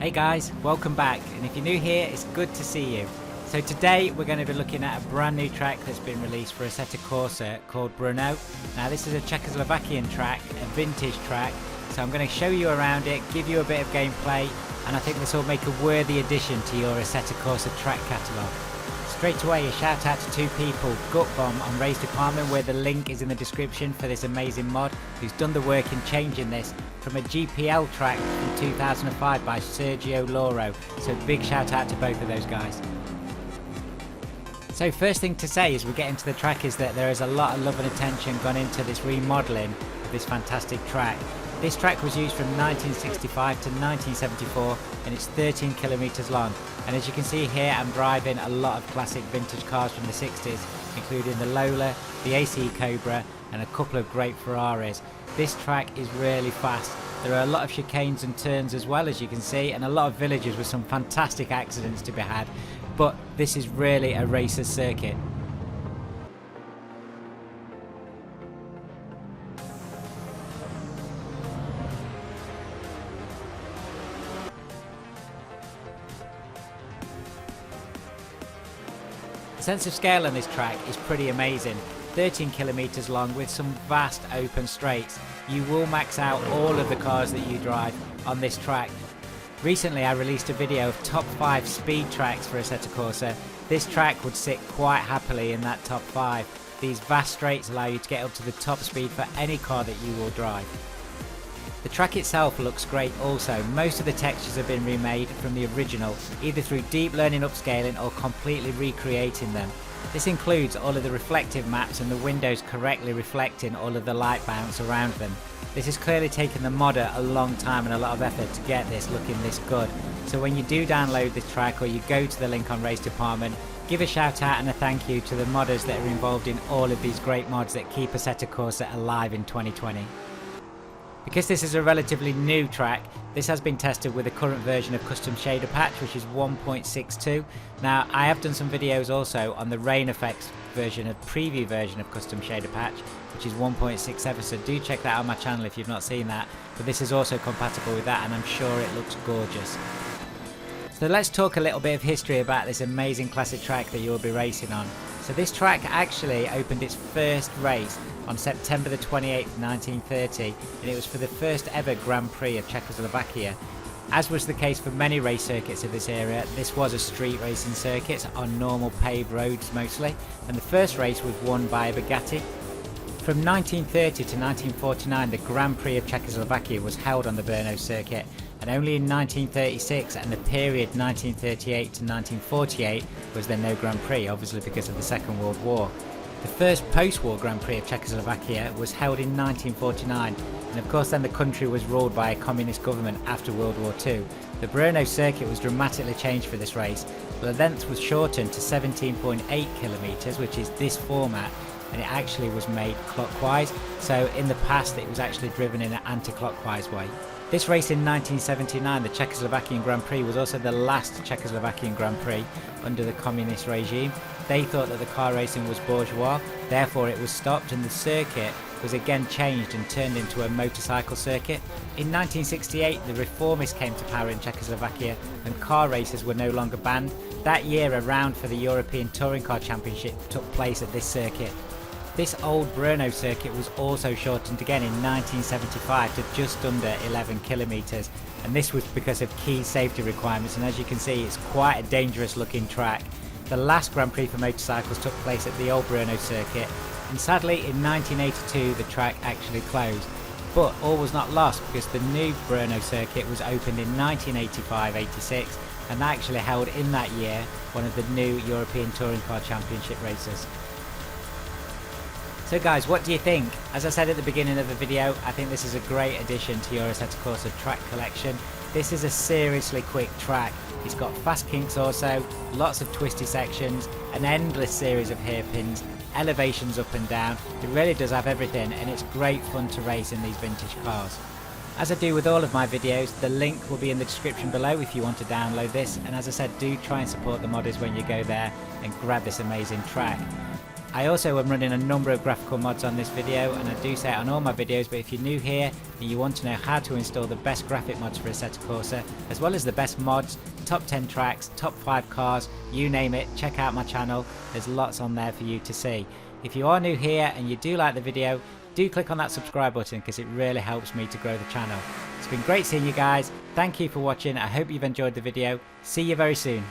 Hey guys, welcome back, and if you're new here, it's good to see you. So today we're going to be looking at a brand new track that's been released for Assetto Corsa called Brno. Now this is a Czechoslovakian track, a vintage track, so I'm going to show you around it, give you a bit of gameplay, and I think this will make a worthy addition to your Assetto Corsa track catalogue. Straight away a shout out to two people, Gutbomb on Race Department, where the link is in the description, for this amazing mod, who's done the work in changing this from a GPL track from 2005 by Sergio Loro, so big shout out to both of those guys. So first thing to say as we get into the track is that there is a lot of love and attention gone into this remodelling of this fantastic track. This track was used from 1965 to 1974 and it's 13 kilometers long, and as you can see here I'm driving a lot of classic vintage cars from the 60s, including the Lola, the AC Cobra and a couple of great Ferraris. This track is really fast. There are a lot of chicanes and turns as well, as you can see, and a lot of villages with some fantastic accidents to be had, but this is really a racer's circuit. The sense of scale on this track is pretty amazing. 13 kilometers long with some vast open straights. You will max out all of the cars that you drive on this track. Recently I released a video of top 5 speed tracks for Assetto Corsa. This track would sit quite happily in that top 5. These vast straights allow you to get up to the top speed for any car that you will drive. The track itself looks great also. Most of the textures have been remade from the original, either through deep learning upscaling or completely recreating them. This includes all of the reflective maps and the windows correctly reflecting all of the light bounce around them. This has clearly taken the modder a long time and a lot of effort to get this looking this good. So when you do download this track or you go to the link on Race Department, give a shout out and a thank you to the modders that are involved in all of these great mods that keep Assetto Corsa alive in 2020. Because this is a relatively new track, this has been tested with the current version of Custom Shader Patch, which is 1.62. Now I have done some videos also on the rain effects version, a preview version of Custom Shader Patch, which is 1.67, so do check that out on my channel if you've not seen that, but this is also compatible with that and I'm sure it looks gorgeous. So let's talk a little bit of history about this amazing classic track that you will be racing on. So this track actually opened its first race on September the 28th, 1930, and it was for the first ever Grand Prix of Czechoslovakia. As was the case for many race circuits of this era, this was a street racing circuit on normal paved roads mostly, and the first race was won by a Bugatti. From 1930 to 1949, the Grand Prix of Czechoslovakia was held on the Brno circuit, and only in 1936 and the period 1938 to 1948 was there no Grand Prix, obviously because of the Second World War. The first post-war Grand Prix of Czechoslovakia was held in 1949, and of course then the country was ruled by a communist government after World War II. The Brno circuit was dramatically changed for this race. The length was shortened to 17.8 kilometers, which is this format, and it actually was made clockwise, so in the past it was actually driven in an anti-clockwise way. This race in 1979, the Czechoslovakian Grand Prix, was also the last Czechoslovakian Grand Prix under the communist regime. They thought that the car racing was bourgeois, therefore it was stopped and the circuit was again changed and turned into a motorcycle circuit. In 1968 the reformists came to power in Czechoslovakia and car races were no longer banned. That year a round for the European Touring Car Championship took place at this circuit. This old Brno circuit was also shortened again in 1975 to just under 11 kilometers, and this was because of key safety requirements, and as you can see it's quite a dangerous looking track. The last Grand Prix for motorcycles took place at the old Brno circuit, and sadly in 1982 the track actually closed. But all was not lost, because the new Brno circuit was opened in 1985-86 and actually held in that year one of the new European Touring Car Championship races. So guys, what do you think? As I said at the beginning of the video, I think this is a great addition to your Assetto Corsa track collection. This is a seriously quick track. It's got fast kinks also, lots of twisty sections, an endless series of hairpins, elevations up and down. It really does have everything, and it's great fun to race in these vintage cars. As I do with all of my videos, the link will be in the description below if you want to download this, and as I said, do try and support the modders when you go there and grab this amazing track. I also am running a number of graphical mods on this video, and I do say it on all my videos, but if you're new here and you want to know how to install the best graphic mods for Assetto Corsa, as well as the best mods, top 10 tracks, top 5 cars, you name it, check out my channel. There's lots on there for you to see. If you are new here and you do like the video, do click on that subscribe button because it really helps me to grow the channel. It's been great seeing you guys. Thank you for watching. I hope you've enjoyed the video. See you very soon.